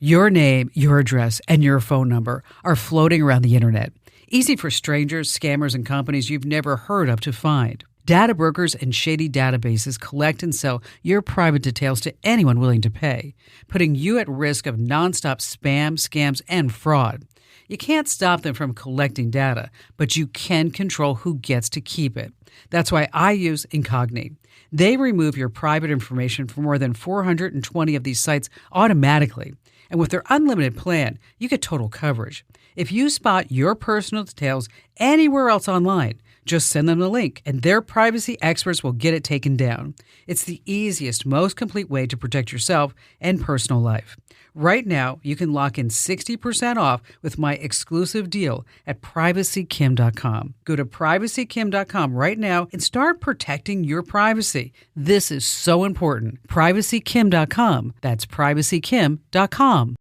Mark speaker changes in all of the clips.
Speaker 1: Your name, your address, and your phone number are floating around the internet. Easy for strangers, scammers, and companies you've never heard of to find. Data brokers and shady databases collect and sell your private details to anyone willing to pay, putting you at risk of nonstop spam, scams, and fraud. You can't stop them from collecting data, but you can control who gets to keep it. That's why I use Incogni. They remove your private information from more than 420 of these sites automatically. And with their unlimited plan, you get total coverage. If you spot your personal details anywhere else online, just send them the link, and their privacy experts will get it taken down. It's the easiest, most complete way to protect yourself and personal life. Right now, you can lock in 60% off with my exclusive deal at privacykim.com. Go to privacykim.com right now and start protecting your privacy. This is so important. Privacykim.com. That's privacykim.com.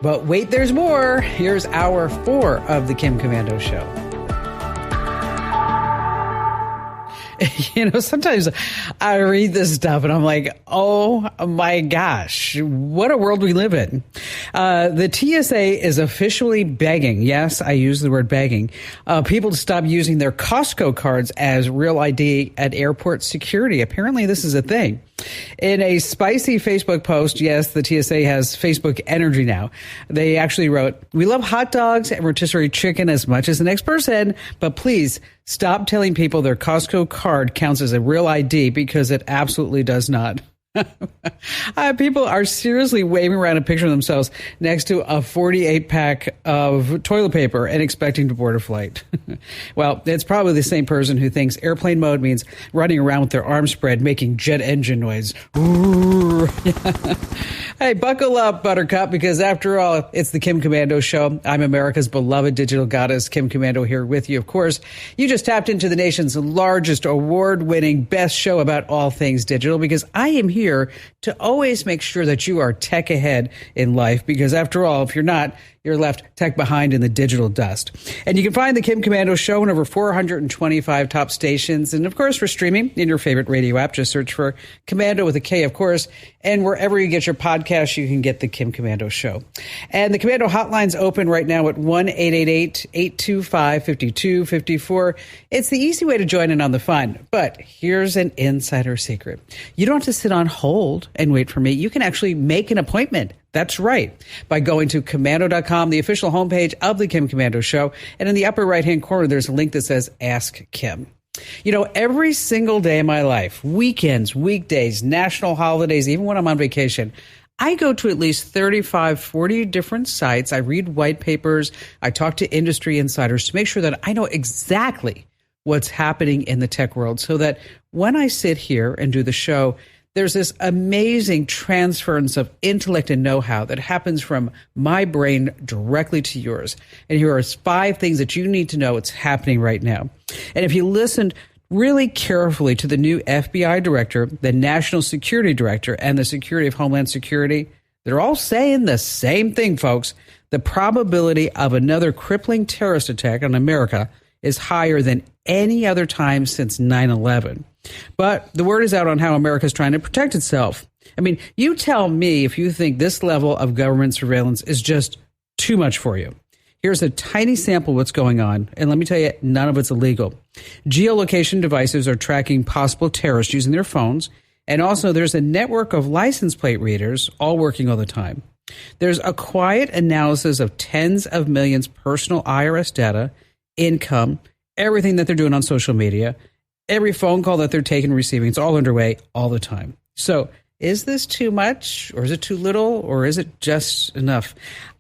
Speaker 1: But wait, there's more. Here's hour 4 of the Kim Komando Show. Sometimes I read this stuff and I'm like, oh my gosh, what a world we live in. The TSA is officially begging, yes, I use the word begging, people to stop using their Costco cards as real ID at airport security. Apparently this is a thing. In a spicy Facebook post, yes, the TSA has Facebook energy now. They actually wrote, "We love hot dogs and rotisserie chicken as much as the next person, but please stop telling people their Costco card counts as a real ID because it absolutely does not." People are seriously waving around a picture of themselves next to a 48-pack of toilet paper and expecting to board a flight. Well, it's probably the same person who thinks airplane mode means running around with their arms spread, making jet engine noise. Hey, buckle up, Buttercup, because after all, it's the Kim Komando Show. I'm America's beloved digital goddess, Kim Komando, here with you. Of course, you just tapped into the nation's largest award-winning best show about all things digital, because I am here to always make sure that you are tech ahead in life, because after all, if you're not, you're left tech behind in the digital dust. And you can find the Kim Komando Show on over 425 top stations. And of course, we're streaming in your favorite radio app. Just search for Komando with a K, of course. And wherever you get your podcasts, you can get the Kim Komando Show. And the Komando hotline's open right now at 1-888-825-5254. It's the easy way to join in on the fun. But here's an insider secret. You don't have to sit on hold and wait for me. You can actually make an appointment. That's right. By going to Komando.com, the official homepage of the Kim Komando Show. And in the upper right-hand corner, there's a link that says Ask Kim. Every single day of my life, weekends, weekdays, national holidays, even when I'm on vacation, I go to at least 35, 40 different sites. I read white papers. I talk to industry insiders to make sure that I know exactly what's happening in the tech world, so that when I sit here and do the show, there's this amazing transference of intellect and know-how that happens from my brain directly to yours. And here are 5 things that you need to know what's happening right now. And if you listened really carefully to the new FBI director, the National Security Director, and the Secretary of Homeland Security, they're all saying the same thing, folks. The probability of another crippling terrorist attack on America is higher than any other time since 9/11. But the word is out on how America is trying to protect itself. I mean, you tell me if you think this level of government surveillance is just too much for you. Here's a tiny sample of what's going on, and let me tell you, none of it's illegal. Geolocation devices are tracking possible terrorists using their phones, and also there's a network of license plate readers all working all the time. There's a quiet analysis of tens of millions personal IRS data, income, everything that they're doing on social media, every phone call that they're taking and receiving. It's all underway all the time. So is this too much, or is it too little, or is it just enough?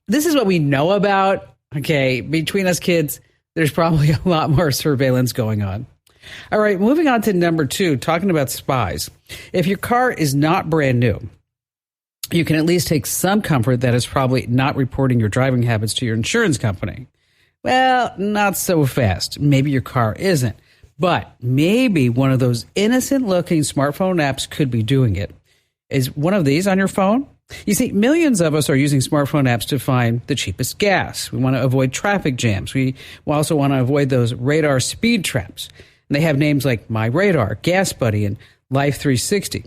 Speaker 1: This is what we know about. Okay, between us kids, there's probably a lot more surveillance going on. All right, moving on to number 2, talking about spies. If your car is not brand new, you can at least take some comfort that it's probably not reporting your driving habits to your insurance company. Well, not so fast. Maybe your car isn't. But maybe one of those innocent-looking smartphone apps could be doing it. Is one of these on your phone? You see, millions of us are using smartphone apps to find the cheapest gas. We want to avoid traffic jams. We also want to avoid those radar speed traps. And they have names like My Radar, Gas Buddy, and Life 360.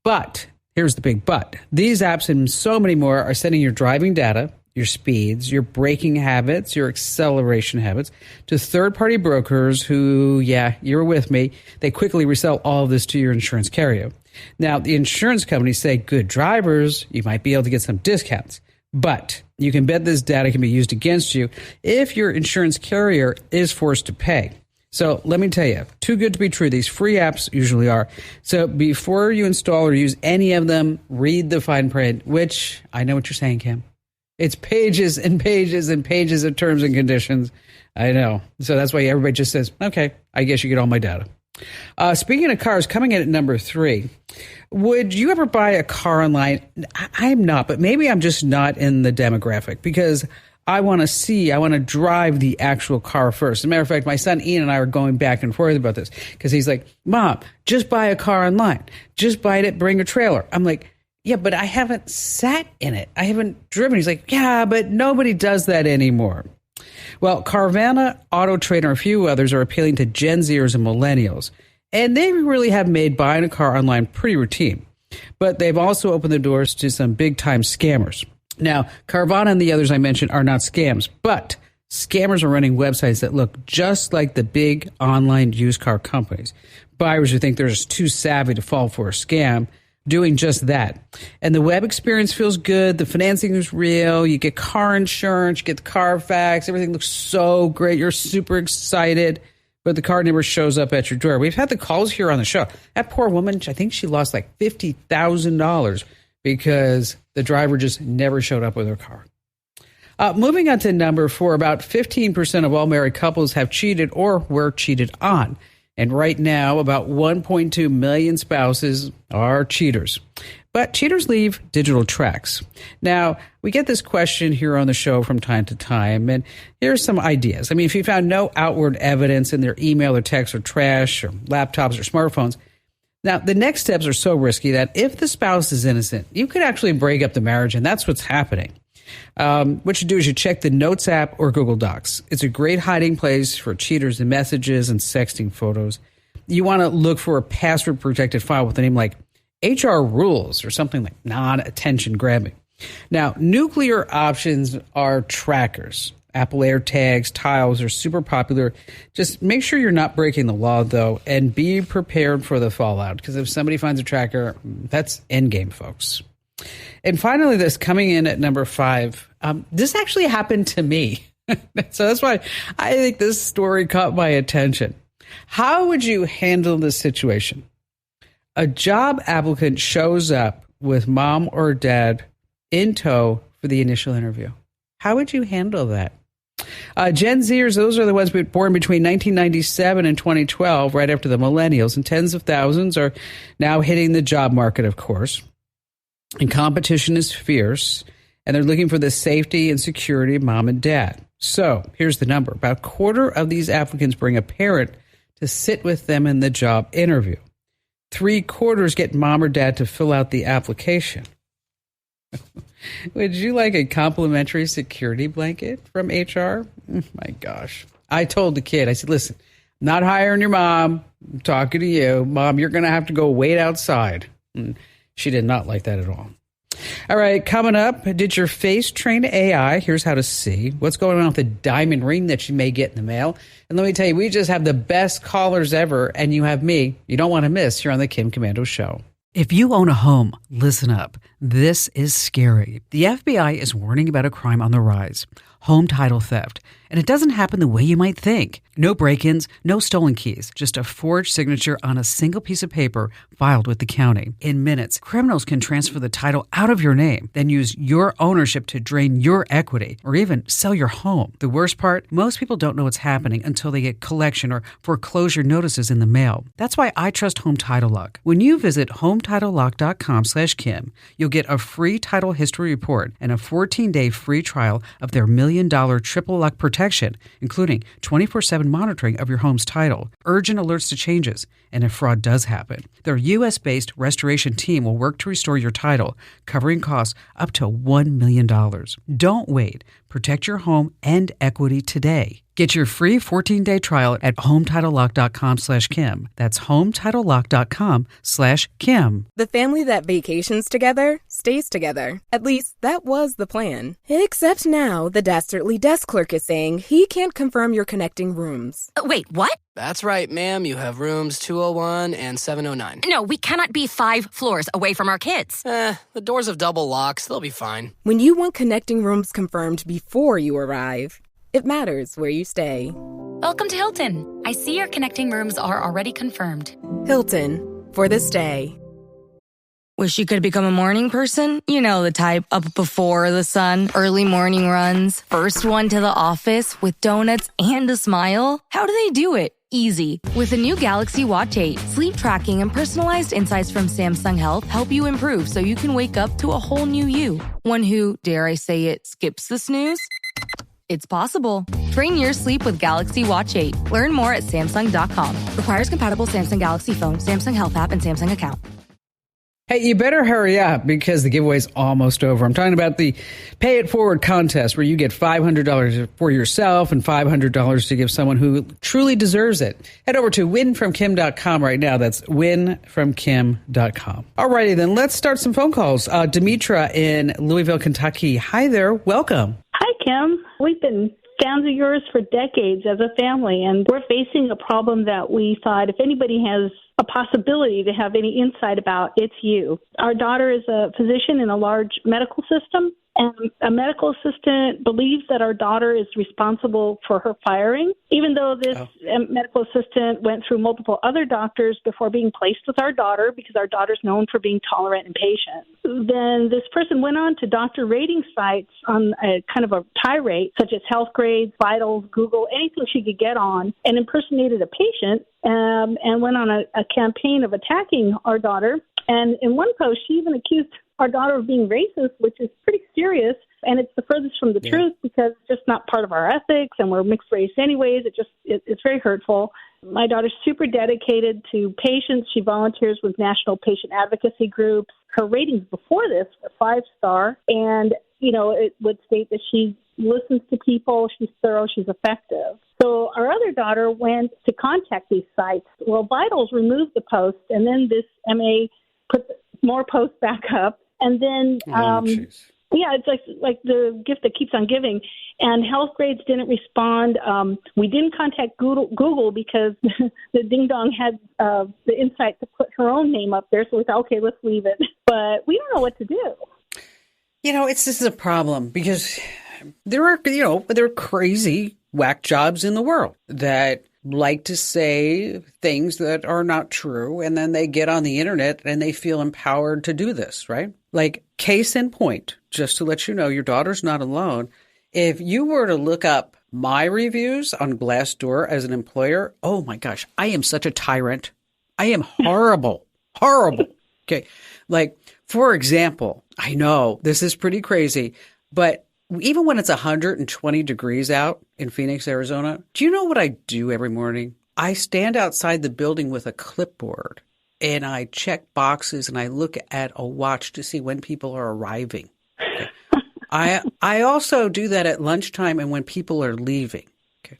Speaker 1: But Here's the big but. These apps and so many more are sending your driving data, your speeds, your braking habits, your acceleration habits to third-party brokers who, yeah, you're with me, they quickly resell all of this to your insurance carrier. Now, the insurance companies say good drivers, you might be able to get some discounts, but you can bet this data can be used against you if your insurance carrier is forced to pay. So let me tell you, too good to be true. These free apps usually are. So before you install or use any of them, read the fine print, which I know what you're saying, Kim. It's pages and pages and pages of terms and conditions. I know. So that's why everybody just says, okay, I guess you get all my data. Speaking of cars, coming in at number 3, would you ever buy a car online? I'm not, but maybe I'm just not in the demographic because I want to drive the actual car first. As a matter of fact, my son Ian and I are going back and forth about this because he's like, Mom, just buy a car online. Just buy it, bring a trailer. I'm like, yeah, but I haven't sat in it. I haven't driven. He's like, yeah, but nobody does that anymore. Well, Carvana, Auto Trader, and a few others are appealing to Gen Zers and millennials. And they really have made buying a car online pretty routine. But they've also opened the doors to some big-time scammers. Now, Carvana and the others I mentioned are not scams, but scammers are running websites that look just like the big online used car companies. Buyers who think they're just too savvy to fall for a scam doing just that. And the web experience feels good. The financing is real. You get car insurance, you get the Carfax. Everything looks so great. You're super excited, but the car never shows up at your door. We've had the calls here on the show. That poor woman, I think she lost like $50,000 because the driver just never showed up with her car. Moving on to number 4, about 15% of all married couples have cheated or were cheated on. And right now, about 1.2 million spouses are cheaters. But cheaters leave digital tracks. Now, we get this question here on the show from time to time, and here's some ideas. I mean, if you found no outward evidence in their email or text or trash or laptops or smartphones, now, the next steps are so risky that if the spouse is innocent, you could actually break up the marriage, and that's what's happening. What you do is you check the Notes app or Google Docs. It's a great hiding place for cheaters and messages and sexting photos. You want to look for a password-protected file with a name like HR Rules or something like non-attention grabbing. Now, nuclear options are trackers. Apple AirTags, Tiles are super popular. Just make sure you're not breaking the law, though, and be prepared for the fallout. Because if somebody finds a tracker, that's endgame, folks. And finally, this coming in at number 5, this actually happened to me. So that's why I think this story caught my attention. How would you handle this situation? A job applicant shows up with mom or dad in tow for the initial interview. How would you handle that? Gen Zers, those are the ones born between 1997 and 2012, right after the millennials, and tens of thousands are now hitting the job market, of course. And competition is fierce, and they're looking for the safety and security of mom and dad. So here's the number. About a quarter of these applicants bring a parent to sit with them in the job interview. 3/4 get mom or dad to fill out the application. Would you like a complimentary security blanket from HR? My gosh. I told the kid, I said, listen, I'm not hiring your mom. I'm talking to you. Mom, you're going to have to go wait outside. And she did not like that at all. All right, coming up, did your face train AI? Here's how to see what's going on with the diamond ring that you may get in the mail. And let me tell you, we just have the best callers ever, and you have me. You don't want to miss here on the Kim Komando Show. If you own a home, listen up. This is scary. The FBI is warning about a crime on the rise, home title theft. And it doesn't happen the way you might think. No break-ins, no stolen keys, just a forged signature on a single piece of paper filed with the county. In minutes, criminals can transfer the title out of your name, then use your ownership to drain your equity or even sell your home. The worst part, most people don't know what's happening until they get collection or foreclosure notices in the mail. That's why I trust Home Title Lock. When you visit HometitleLock.com/Kim, you'll get a free title history report and a 14-day free trial of their $1 million triple lock protection, including 24/7 monitoring of your home's title, urgent alerts to changes, and if fraud does happen. Their U.S.-based restoration team will work to restore your title, covering costs up to $1 million. Don't wait. Protect your home and equity today. Get your free 14-day trial at HomeTitleLock.com/Kim. That's HomeTitleLock.com/Kim.
Speaker 2: The family that vacations together stays together. At least, that was the plan. Except now, the Dastardly desk clerk is saying he can't confirm your connecting rooms.
Speaker 3: Wait, what?
Speaker 4: That's right, ma'am. You have rooms 201 and 709.
Speaker 3: No, we cannot be 5 floors away from our kids.
Speaker 4: The doors have double locks. They'll be fine.
Speaker 2: When you want connecting rooms confirmed before you arrive, it matters where you stay.
Speaker 3: Welcome to Hilton. I see your connecting rooms are already confirmed.
Speaker 2: Hilton, for the stay.
Speaker 5: Wish you could become a morning person? You know the type, up before the sun, early morning runs, first one to the office with donuts and a smile. How do they do it? Easy. With the new Galaxy Watch 8, sleep tracking and personalized insights from Samsung Health help you improve so you can wake up to a whole new you. One who, dare I say it, skips the snooze? It's possible. Train your sleep with Galaxy Watch 8. Learn more at Samsung.com. Requires compatible Samsung Galaxy phone, Samsung Health app, and Samsung account.
Speaker 1: Hey, you better hurry up because the giveaway's almost over. I'm talking about the Pay It Forward contest where you get $500 for yourself and $500 to give someone who truly deserves it. Head over to winfromkim.com right now. That's winfromkim.com. All righty, then let's start some phone calls. Demetra in Louisville, Kentucky. Hi there. Welcome.
Speaker 6: Hi, Kim. We've been fans of yours for decades as a family, and we're facing a problem that we thought if anybody has a possibility to have any insight about, it's you. Our daughter is a physician in a large medical system, and a medical assistant believes that our daughter is responsible for her firing, even though this medical assistant went through multiple other doctors before being placed with our daughter because our daughter's known for being tolerant and patient. Then this person went on to doctor rating sites on a kind of a tirade, such as Health Grades, Vitals, Google, anything she could get on, and impersonated a patient and went on a campaign of attacking our daughter. And in one post, she even accused our daughter of being racist, which is pretty serious. And it's the furthest from the truth because it's just not part of our ethics, and we're mixed race anyways. It's very hurtful. My daughter's super dedicated to patients. She volunteers with national patient advocacy groups. Her ratings before this were 5-star. And, it would state that she listens to people, she's thorough, she's effective. So our other daughter went to contact these sites. Well, Vitals removed the post, and then this MA put more posts back up. And then, it's like the gift that keeps on giving. And Health Grades didn't respond. We didn't contact Google because the Ding Dong had the insight to put her own name up there. So we thought, okay, let's leave it. But we don't know what to do.
Speaker 1: This is a problem because there are crazy whack jobs in the world that like to say things that are not true, and then they get on the internet and they feel empowered to do this, right? Like, case in point, just to let you know, your daughter's not alone. If you were to look up my reviews on Glassdoor as an employer, oh my gosh, I am such a tyrant. I am horrible, horrible. Okay. Like, for example, I know this is pretty crazy, but even when it's 120 degrees out in Phoenix, Arizona, do you know what I do every morning? I stand outside the building with a clipboard and I check boxes and I look at a watch to see when people are arriving. Okay. I also do that at lunchtime and when people are leaving. Okay.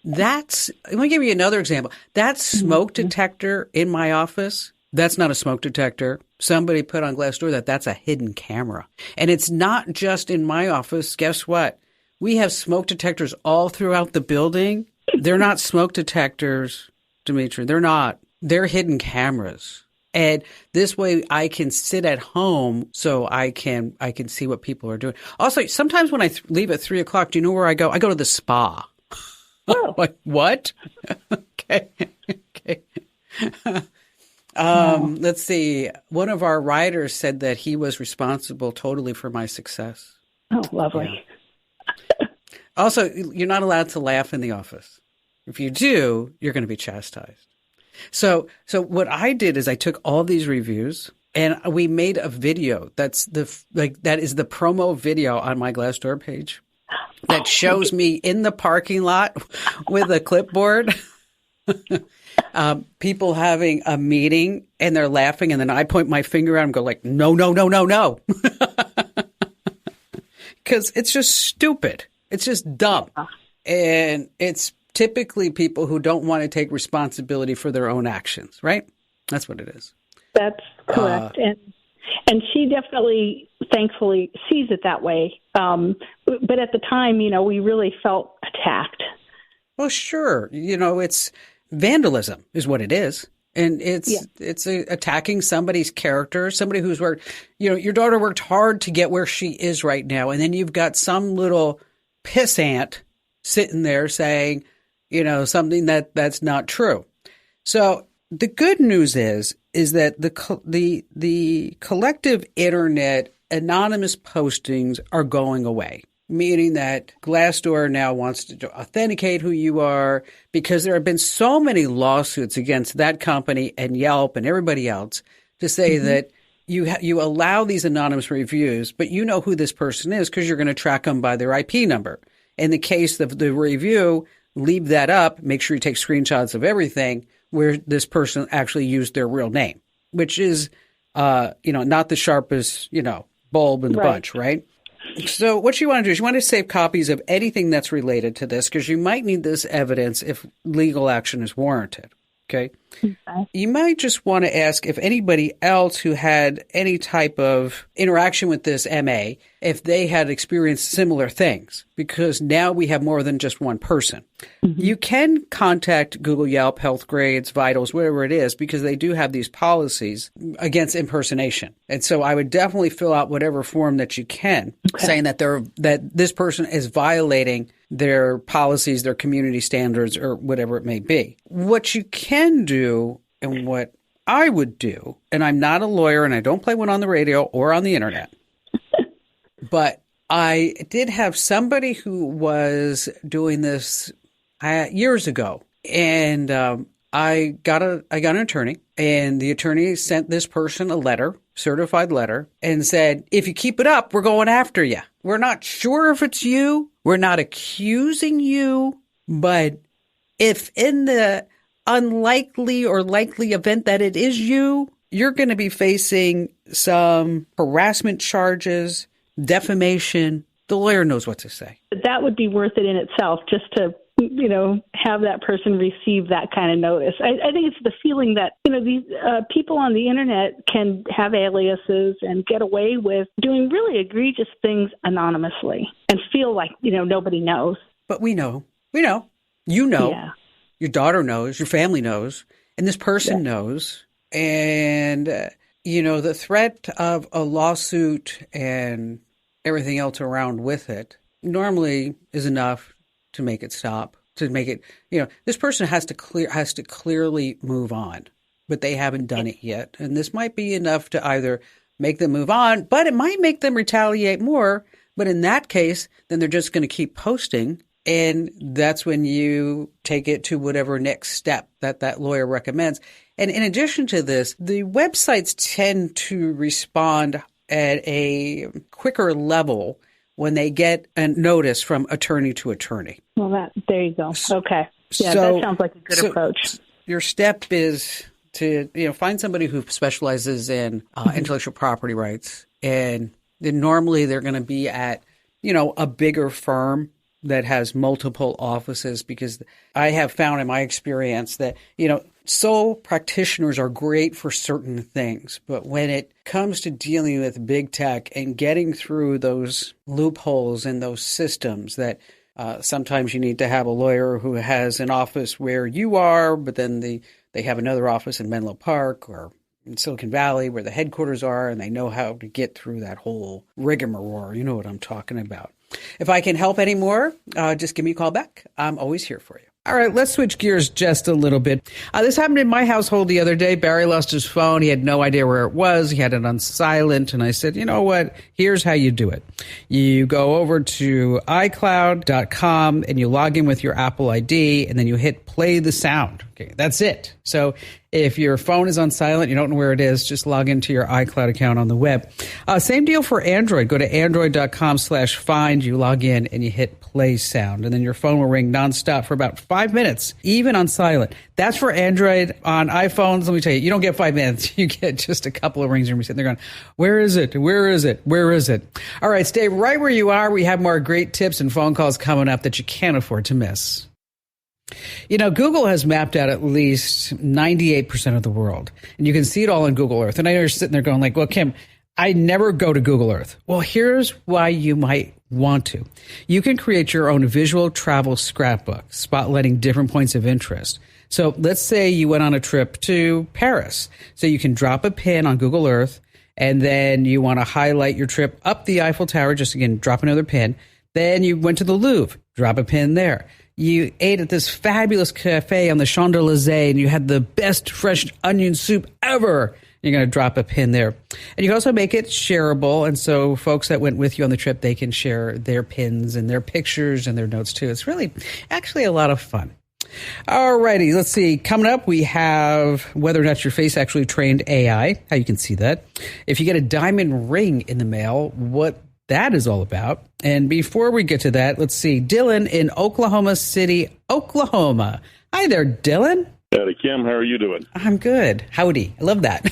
Speaker 1: Let me give you another example. That smoke detector in my office, that's not a smoke detector. Somebody put on Glassdoor that's a hidden camera. And it's not just in my office. Guess what? We have smoke detectors all throughout the building. They're not smoke detectors, Demetra. They're not. They're hidden cameras. And this way I can sit at home so I can see what people are doing. Also, sometimes when I leave at 3:00, do you know where I go? I go to the spa. Oh. Like, what? Okay. Let's see. One of our writers said that he was responsible totally for my success.
Speaker 6: Oh, lovely.
Speaker 1: Yeah. Also, you're not allowed to laugh in the office. If you do, you're going to be chastised. So what I did is I took all these reviews and we made a video. That is the promo video on my Glassdoor page that shows me in the parking lot with a clipboard. People having a meeting and they're laughing, and then I point my finger at them and go like, no. because it's just stupid. It's just dumb. And it's typically people who don't want to take responsibility for their own actions, right? That's what it is.
Speaker 6: That's correct. And she definitely, thankfully, sees it that way. But at the time, we really felt attacked.
Speaker 1: Well, sure. It's vandalism is what it is. And it's attacking somebody's character, somebody who's worked, your daughter worked hard to get where she is right now. And then you've got some little pissant sitting there saying, something that's not true. So the good news is that the collective internet anonymous postings are going away, meaning that Glassdoor now wants to authenticate who you are because there have been so many lawsuits against that company and Yelp and everybody else to say that you allow these anonymous reviews, but you know who this person is because you're going to track them by their IP number. In the case of the review, leave that up, make sure you take screenshots of everything where this person actually used their real name, which is, not the sharpest, bulb in the bunch, right? So what you want to do is you want to save copies of anything that's related to this because you might need this evidence if legal action is warranted. Okay. You might just want to ask if anybody else who had any type of interaction with this MA, if they had experienced similar things, because now we have more than just one person. You can contact Google, Yelp, Health Grades, Vitals, whatever it is, because they do have these policies against impersonation. And so I would definitely fill out whatever form that you can saying that that this person is violating their policies, their community standards, or whatever it may be. What you can do and what I would do, and I'm not a lawyer and I don't play one on the radio or on the internet, but I did have somebody who was doing this years ago, and I got an attorney, and the attorney sent this person a letter, certified letter, and said, if you keep it up, we're going after you. We're not sure if it's you. We're not accusing you, but if in the unlikely or likely event that it is you, you're going to be facing some harassment charges, defamation. The lawyer knows what to say.
Speaker 6: That would be worth it in itself, just to have that person receive that kind of notice. I think it's the feeling that, these people on the internet can have aliases and get away with doing really egregious things anonymously and feel like, nobody knows. But
Speaker 1: we know. Yeah. Your daughter knows, your family knows, and this person knows. And, the threat of a lawsuit and everything else around with it normally is enough to make it stop, to make it, this person has to clearly move on, but they haven't done it yet. And this might be enough to either make them move on, but it might make them retaliate more. But in that case, then they're just going to keep posting. And that's when you take it to whatever next step that lawyer recommends. And in addition to this, the websites tend to respond at a quicker level when they get a notice from attorney to attorney.
Speaker 6: Well, there you go. Okay. Yeah, that sounds like a good approach.
Speaker 1: Your step is to, find somebody who specializes in intellectual property rights. And then normally they're going to be at, a bigger firm that has multiple offices, because I have found in my experience that, sole practitioners are great for certain things. But when it comes to dealing with big tech and getting through those loopholes in those systems, that sometimes you need to have a lawyer who has an office where you are, but then they have another office in Menlo Park or in Silicon Valley where the headquarters are, and they know how to get through that whole rigmarole. You know what I'm talking about. If I can help anymore, just give me a call back. I'm always here for you. All right, let's switch gears just a little bit. This happened in my household the other day. Barry lost his phone. He had no idea where it was. He had it on silent. And I said, you know what? Here's how you do it. You go over to iCloud.com and you log in with your Apple ID, and then you hit play the sound. Okay, that's it. So if your phone is on silent, you don't know where it is, just log into your iCloud account on the web. Same deal for Android. Go to android.com/find. You log in and you hit play sound, and then your phone will ring nonstop for about 5 minutes, even on silent. That's for Android. On iPhones, let me tell you, you don't get 5 minutes. You get just a couple of rings, and you're sitting there going, where is it? Where is it? Where is it? All right, stay right where you are. We have more great tips and phone calls coming up that you can't afford to miss. You know, Google has mapped out at least 98% of the world, and you can see it all on Google Earth. And I know you're sitting there going like, well, Kim, I never go to Google Earth. Well, here's why you might want to. You can create your own visual travel scrapbook, spotlighting different points of interest. So let's say you went on a trip to Paris. So you can drop a pin on Google Earth, and then you want to highlight your trip up the Eiffel Tower. Just again, drop another pin. Then you went to the Louvre, drop a pin there. You ate at this fabulous cafe on the Champs-Élysées, and you had the best fresh onion soup ever. You're going to drop a pin there. And you can also make it shareable. And so folks that went with you on the trip, they can share their pins and their pictures and their notes too. It's really actually a lot of fun. All righty, let's see. Coming up, we have whether or not your face actually trained AI, how you can see that. If you get a diamond ring in the mail, what that is all about. And before we get to that, let's see. Dylan in Oklahoma City, Oklahoma. Hi there, Dylan.
Speaker 7: Howdy, Kim. How are you doing?
Speaker 1: I'm good. Howdy. I love that.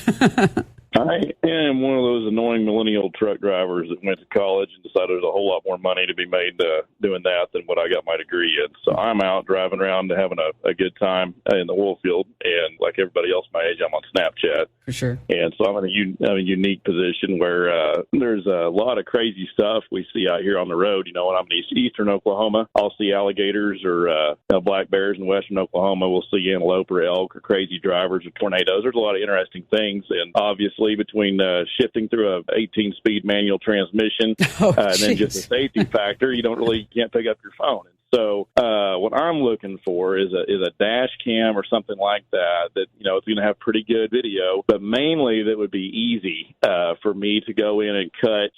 Speaker 7: I am one of those annoying millennial truck drivers that went to college and decided there's a whole lot more money to be made doing that than what I got my degree in. So I'm out driving around having a good time in the oil field. And like everybody else my age, I'm on Snapchat.
Speaker 1: For sure.
Speaker 7: And so I'm in a unique position where there's a lot of crazy stuff we see out here on the road. You know, when I'm in eastern Oklahoma, I'll see alligators or black bears. In western Oklahoma, we'll see antelope or elk or crazy drivers or tornadoes. There's a lot of interesting things. And obviously, between shifting through a 18-speed manual transmission and then just a safety factor, you can't pick up your phone. And so what I'm looking for is a dash cam or something like that it's going to have pretty good video, but mainly that would be easy for me to go in and cut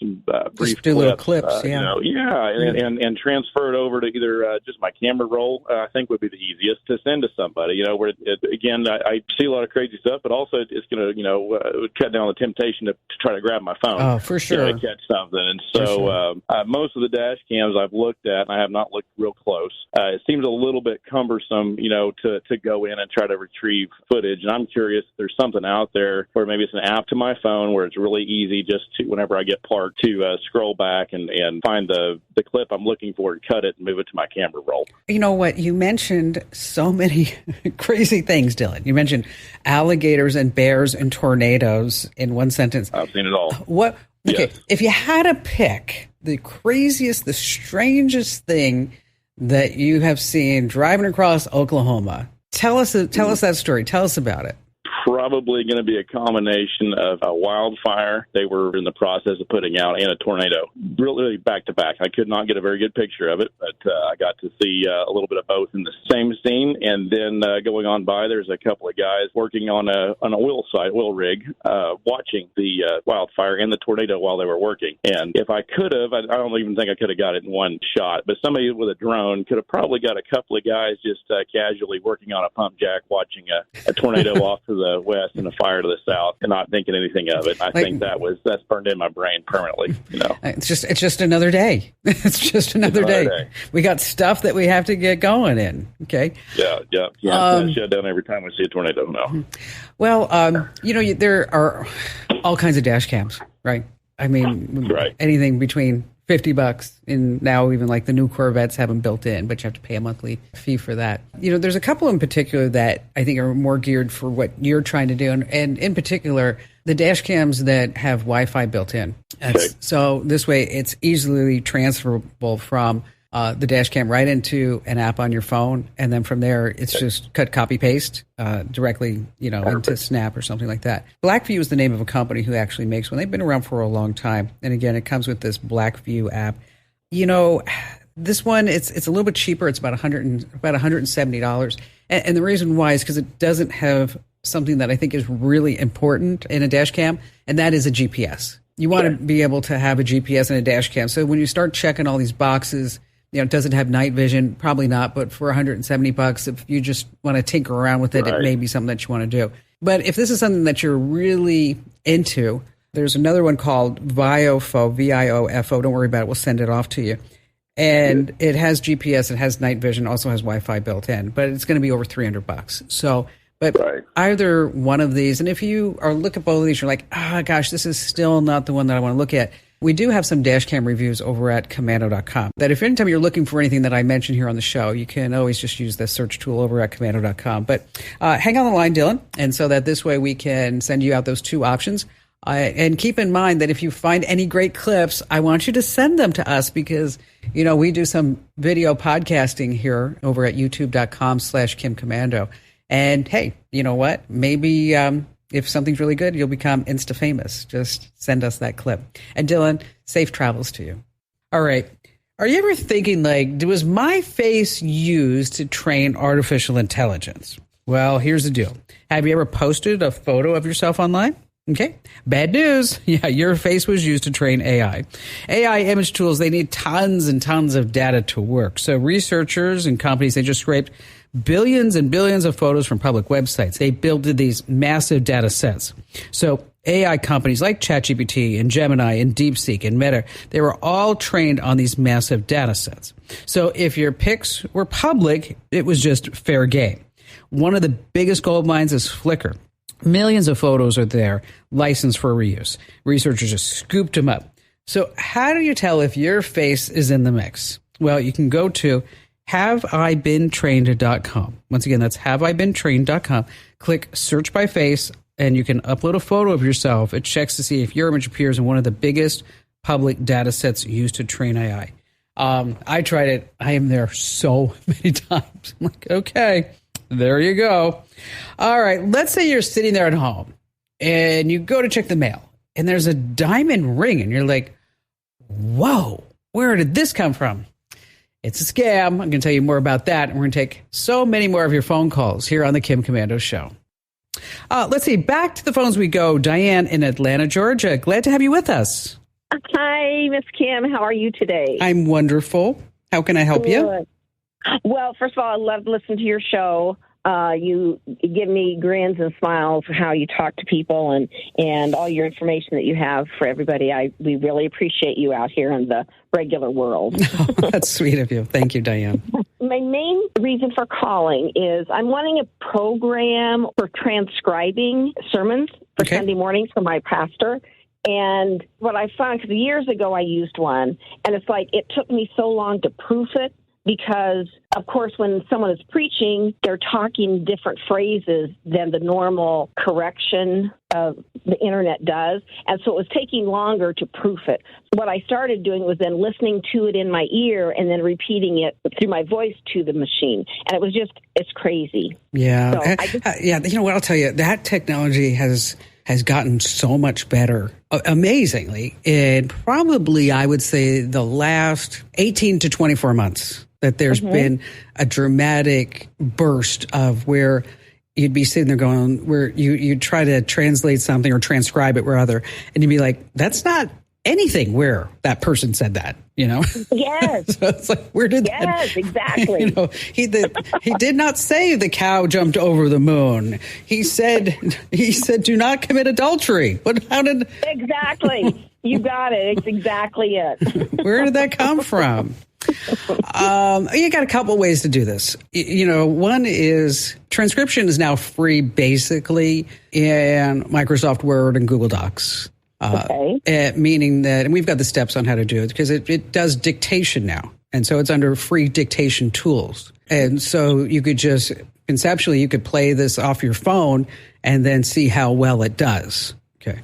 Speaker 7: brief
Speaker 1: just do little clips,
Speaker 7: and transfer it over to either just my camera roll. I think would be the easiest to send to somebody. Where I see a lot of crazy stuff, but also it's going to cut down the temptation to try to grab my phone.
Speaker 1: Oh, for sure,
Speaker 7: to catch something. And so most of the dash cams I've looked at, and I have not looked real close. It seems a little bit cumbersome, to go in and try to retrieve footage. And I'm curious if there's something out there where maybe it's an app to my phone where it's really easy just to, whenever I get parked, to scroll back and find the clip I'm looking for and cut it and move it to my camera roll. You know what?
Speaker 1: You mentioned so many crazy things, Dylan. You mentioned alligators and bears and tornadoes in one sentence.
Speaker 7: I've seen it all.
Speaker 1: What? Okay,
Speaker 7: yes.
Speaker 1: If you had to pick the craziest, the strangest thing that you have seen driving across Oklahoma, tell us that story. Tell us about it.
Speaker 7: Probably going to be a combination of a wildfire they were in the process of putting out and a tornado, really back to back. I could not get a very good picture of it, but I got to see a little bit of both in the same scene. And then going on by, there's a couple of guys working on an oil rig, watching the wildfire and the tornado while they were working. And if I could have, I don't even think I could have got it in one shot, but somebody with a drone could have probably got a couple of guys just casually working on a pump jack, watching a tornado off to the west and a fire to the south, and not thinking anything of it. I think that's burned in my brain permanently.
Speaker 1: It's just another day. It's just another day. We got stuff that we have to get going in. Okay.
Speaker 7: Yeah. Shut down every time I see a tornado now.
Speaker 1: Well, there are all kinds of dash cams, right? I mean,
Speaker 7: right.
Speaker 1: Anything between $50, and now even like the new Corvettes have them built in, but you have to pay a monthly fee for that. There's a couple in particular that I think are more geared for what you're trying to do, and in particular, the dash cams that have Wi-Fi built in.
Speaker 7: Okay.
Speaker 1: So this way, it's easily transferable from the dash cam right into an app on your phone, and then from there, it's just cut, copy, paste directly, into Snap or something like that. Blackview is the name of a company who actually makes one. They've been around for a long time, and again, it comes with this Blackview app. This one it's a little bit cheaper. It's about $170, and the reason why is because it doesn't have something that I think is really important in a dash cam, and that is a GPS. You want to be able to have a GPS and a dash cam. So when you start checking all these boxes, Does it have night vision? Probably not, but for $170, if you just want to tinker around with it, It may be something that you want to do. But if this is something that you're really into, there's another one called Viofo, V-I-O-F-O. Don't worry about it. We'll send it off to you. And it has GPS, it has night vision, also has Wi-Fi built in, but it's going to be over $300. So, but either one of these, and if you are look at both of these, you're like, gosh, this is still not the one that I want to look at. We do have some dash cam reviews over at commando.com. That if anytime you're looking for anything that I mentioned here on the show, you can always just use the search tool over at commando.com. But hang on the line, Dylan, and so that this way we can send you out those two options. And keep in mind that if you find any great clips, I want you to send them to us because, we do some video podcasting here over at youtube.com/KimCommando. And hey, you know what? Maybe if something's really good, you'll become Insta famous. Just send us that clip. And Dylan, safe travels to you. All right. Are you ever thinking was my face used to train artificial intelligence? Well, here's the deal. Have you ever posted a photo of yourself online? Okay. Bad news. Yeah, your face was used to train AI. AI image tools, they need tons and tons of data to work. So researchers and companies, they just scraped billions and billions of photos from public websites. They built these massive data sets. So AI companies like ChatGPT and Gemini and DeepSeek and Meta, they were all trained on these massive data sets. So if your pics were public, it was just fair game. One of the biggest gold mines is Flickr. Millions of photos are there, licensed for reuse. Researchers just scooped them up. So how do you tell if your face is in the mix? Well, you can go to haveibeentrained.com. Once again, that's haveibeentrained.com. Click search by face, and you can upload a photo of yourself. It checks to see if your image appears in one of the biggest public data sets used to train AI. I tried it. I am there so many times. I'm like, okay. There you go. All right. Let's say you're sitting there at home and you go to check the mail and there's a diamond ring and you're like, whoa, where did this come from? It's a scam. I'm going to tell you more about that. And we're going to take so many more of your phone calls here on the Kim Commando Show. Let's see. Back to the phones we go. Diane in Atlanta, Georgia. Glad to have you with us.
Speaker 8: Hi, Miss Kim. How are you today?
Speaker 1: I'm wonderful. How can I help you?
Speaker 8: Well, first of all, I love listening to your show. You give me grins and smiles for how you talk to people and all your information that you have for everybody. We really appreciate you out here in the regular world.
Speaker 1: Oh, that's sweet of you. Thank you, Diane.
Speaker 8: My main reason for calling is I'm wanting a program for transcribing sermons for Sunday mornings for my pastor. And what I found, because years ago I used one, and it's like it took me so long to proof it. Because, of course, when someone is preaching, they're talking different phrases than the normal correction of the Internet does. And so it was taking longer to proof it. What I started doing was then listening to it in my ear and then repeating it through my voice to the machine. And it was just, it's crazy.
Speaker 1: Yeah. So yeah. You know what? I'll tell you, that technology has gotten so much better, amazingly, in probably, I would say, the last 18 to 24 months. That there's been a dramatic burst of where you'd be sitting there going, where you try to translate something or transcribe it rather, and you'd be like, that's not anything where that person said that,
Speaker 8: Yes.
Speaker 1: So it's like, where did that?
Speaker 8: Yes, exactly.
Speaker 1: He did not say the cow jumped over the moon. He said, do not commit adultery. But how did?
Speaker 8: Exactly. You got it. It's exactly it.
Speaker 1: Where did that come from? You got a couple ways to do this. One is transcription is now free basically in Microsoft Word and Google Docs. Meaning that, and we've got the steps on how to do it because it does dictation now. And so it's under free dictation tools. And so you could just conceptually, you could play this off your phone and then see how well it does. Okay.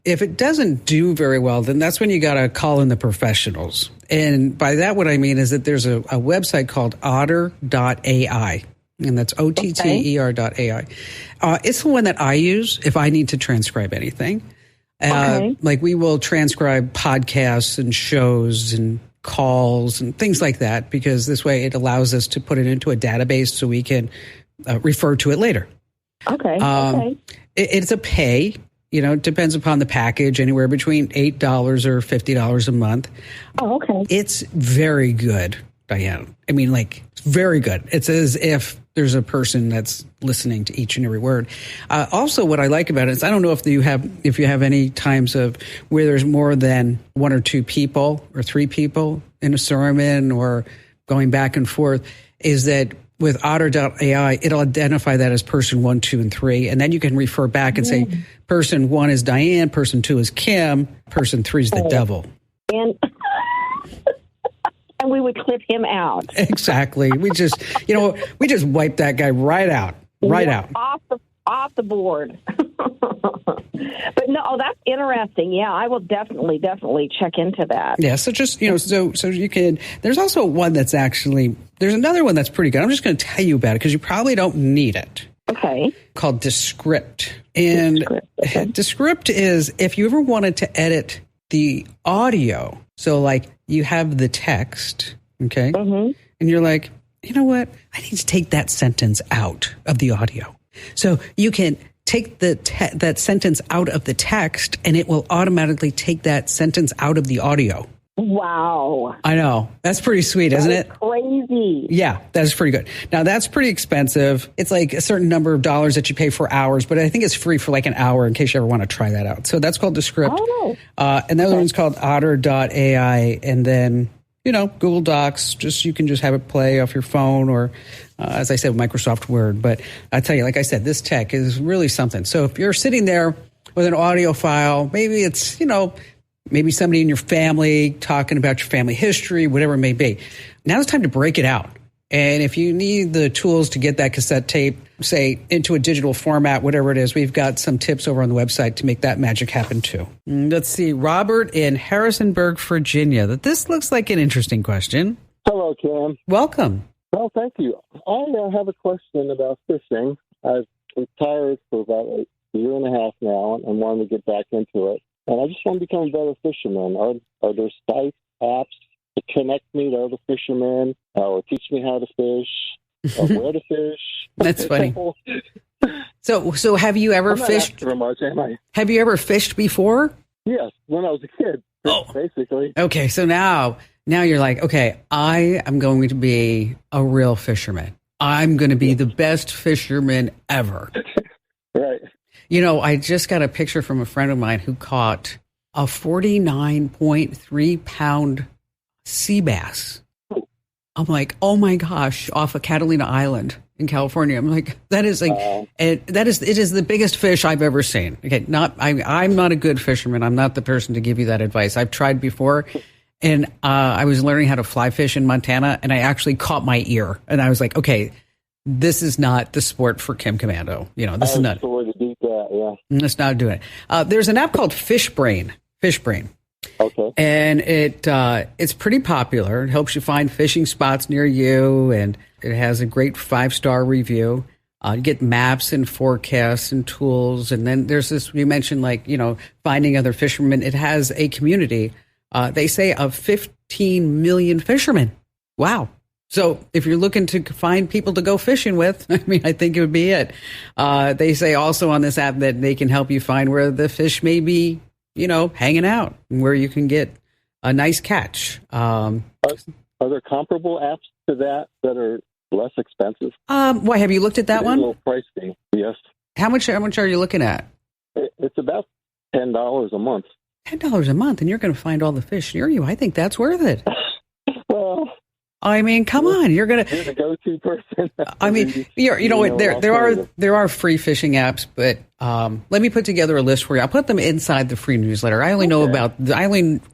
Speaker 1: If it doesn't do very well, then that's when you got to call in the professionals. And by that, what I mean is that there's a website called otter.ai, and that's OTTER.ai. It's the one that I use if I need to transcribe anything. Like we will transcribe podcasts and shows and calls and things like that, because this way it allows us to put it into a database so we can refer to it later. It's a pay. it depends upon the package, anywhere between $8 or $50 a month.
Speaker 6: Oh, okay.
Speaker 1: It's very good, Diane. I mean, like, very good. It's as if there's a person that's listening to each and every word. Also, what I like about it is, I don't know if you have any times of where there's more than one or two people or three people in a sermon or going back and forth, is that with Otter.ai, it'll identify that as person 1, 2, and 3. And then you can refer back and say, person 1 is Diane, person 2 is Kim, person 3 is the devil.
Speaker 8: And we would clip him out.
Speaker 1: Exactly. We just wiped that guy right out.
Speaker 8: Off the board. But no, that's interesting. Yeah, I will definitely check into that.
Speaker 1: Yeah, so just, so you can, there's also one that's there's another one that's pretty good. I'm just going to tell you about it because you probably don't need it.
Speaker 8: Okay.
Speaker 1: Called Descript. And Descript is if you ever wanted to edit the audio. So like you have the text, okay? Mm-hmm. And you're like, you know what? I need to take that sentence out of the audio. So you can take that sentence out of the text and it will automatically take that sentence out of the audio.
Speaker 8: Wow.
Speaker 1: I know. That's pretty sweet, isn't it?
Speaker 8: Crazy.
Speaker 1: Yeah, that's pretty good. Now, that's pretty expensive. It's like a certain number of dollars that you pay for hours, but I think it's free for like an hour in case you ever want to try that out. So that's called Descript.
Speaker 8: Oh.
Speaker 1: And the other one's called Otter.ai. And then, Google Docs, you can just have it play off your phone or, as I said, Microsoft Word. But I tell you, like I said, this tech is really something. So if you're sitting there with an audio file, maybe it's, maybe somebody in your family talking about your family history, whatever it may be. Now it's time to break it out. And if you need the tools to get that cassette tape, say, into a digital format, whatever it is, we've got some tips over on the website to make that magic happen too. Let's see. Robert in Harrisonburg, Virginia. This looks like an interesting question.
Speaker 9: Hello, Kim.
Speaker 1: Welcome.
Speaker 9: Well, thank you. I have a question about fishing. I've retired for about a year and a half now and wanted to get back into it. And I just want to become a better fisherman. Are there sites, apps to connect me to other fishermen or teach me how to fish or where to fish?
Speaker 1: That's funny. So have you ever fished?
Speaker 9: For much, am I?
Speaker 1: Have you ever fished before?
Speaker 9: Yes, when I was a kid, basically.
Speaker 1: Okay, so now you're like, okay, I am going to be a real fisherman. I'm going to be the best fisherman ever.
Speaker 9: Right.
Speaker 1: I just got a picture from a friend of mine who caught a 49.3 pound sea bass. I'm like, oh my gosh, off of Catalina Island in California. I'm like, it is the biggest fish I've ever seen. Okay, I'm not a good fisherman. I'm not the person to give you that advice. I've tried before, and I was learning how to fly fish in Montana, and I actually caught my ear, and I was like, okay, this is not the sport for Kim Commando. This is not. Let's not do it. There's an app called Fishbrain.
Speaker 9: Okay.
Speaker 1: And it's pretty popular. It helps you find fishing spots near you, and it has a great 5-star review. You get maps and forecasts and tools. And then there's this, you mentioned finding other fishermen. It has a community, they say, of 15 million fishermen. Wow. So if you're looking to find people to go fishing with, I think it would be it. They say also on this app that they can help you find where the fish may be, hanging out, where you can get a nice catch.
Speaker 9: Are there comparable apps to that are less expensive?
Speaker 1: Why, have you looked at that one?
Speaker 9: A little pricey, yes.
Speaker 1: How much are you looking at?
Speaker 9: It's about $10 a month.
Speaker 1: $10 a month, and you're going to find all the fish near you. I think that's worth it.
Speaker 9: Well,
Speaker 1: come on, you're
Speaker 9: the go-to person.
Speaker 1: there are free fishing apps, but let me put together a list for you. I'll put them inside the free newsletter. I only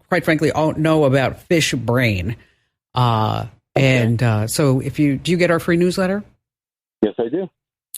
Speaker 1: quite frankly, know about Fishbrain. So do you get our free newsletter?
Speaker 9: Yes, I do.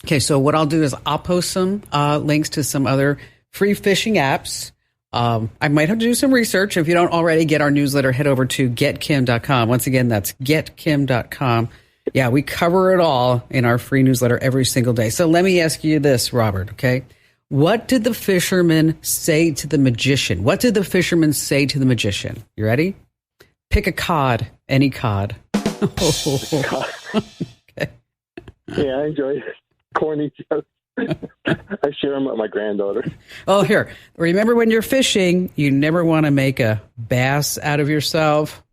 Speaker 1: Okay, so what I'll do is I'll post some links to some other free fishing apps. I might have to do some research. If you don't already get our newsletter, head over to getkim.com. Once again, that's getkim.com. Yeah, we cover it all in our free newsletter every single day. So let me ask you this, Robert, okay? What did the fisherman say to the magician? What did the fisherman say to the magician? You ready? Pick a cod, any cod. Okay.
Speaker 9: Yeah, I enjoy corny jokes. I share them with my granddaughter.
Speaker 1: Oh, here. Remember when you're fishing, you never want to make a bass out of yourself.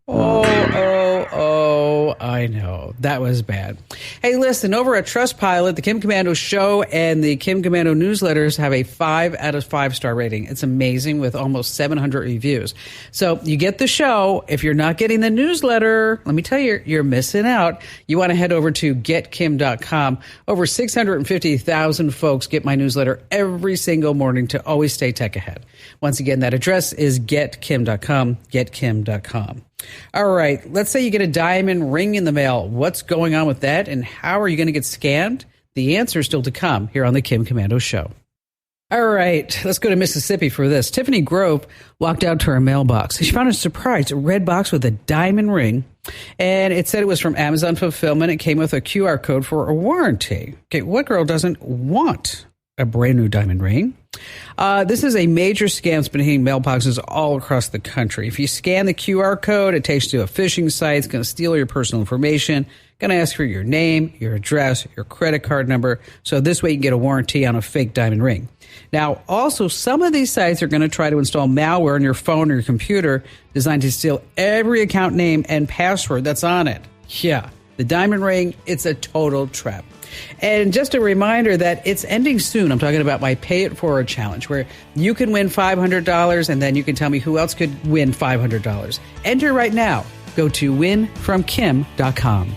Speaker 1: Oh, I know. That was bad. Hey, listen, over at Trustpilot, the Kim Komando Show and the Kim Komando newsletters have a 5 out of 5 star rating. It's amazing with almost 700 reviews. So you get the show. If you're not getting the newsletter, let me tell you, you're missing out. You want to head over to getkim.com. Over 650,000 folks get my newsletter every single morning to always stay tech ahead. Once again, that address is getkim.com, getkim.com. All right, let's say you get a diamond ring in the mail. What's going on with that, and how are you going to get scammed? The answer is still to come here on the Kim Komando Show. All right, let's go to Mississippi for this. Tiffany Grove walked out to her mailbox. She found a surprise, a red box with a diamond ring, and it said it was from Amazon Fulfillment. It came with a QR code for a warranty. Okay, what girl doesn't want a brand new diamond ring? This is a major scam that's been hitting mailboxes all across the country. If you scan the QR code, it takes you to a phishing site. It's going to steal your personal information, going to ask for your name, your address, your credit card number. So this way you can get a warranty on a fake diamond ring. Now, also, some of these sites are going to try to install malware on your phone or your computer designed to steal every account name and password that's on it. Yeah, the diamond ring, it's a total trap. And just a reminder that it's ending soon. I'm talking about my Pay It Forward challenge, where you can win $500 and then you can tell me who else could win $500. Enter right now. Go to winfromkim.com.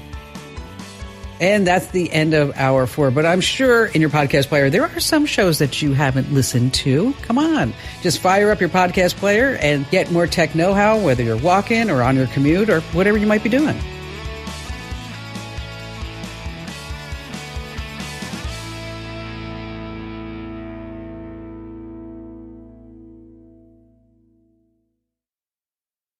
Speaker 1: And that's the end of hour 4. But I'm sure in your podcast player, there are some shows that you haven't listened to. Come on. Just fire up your podcast player and get more tech know-how, whether you're walking or on your commute or whatever you might be doing.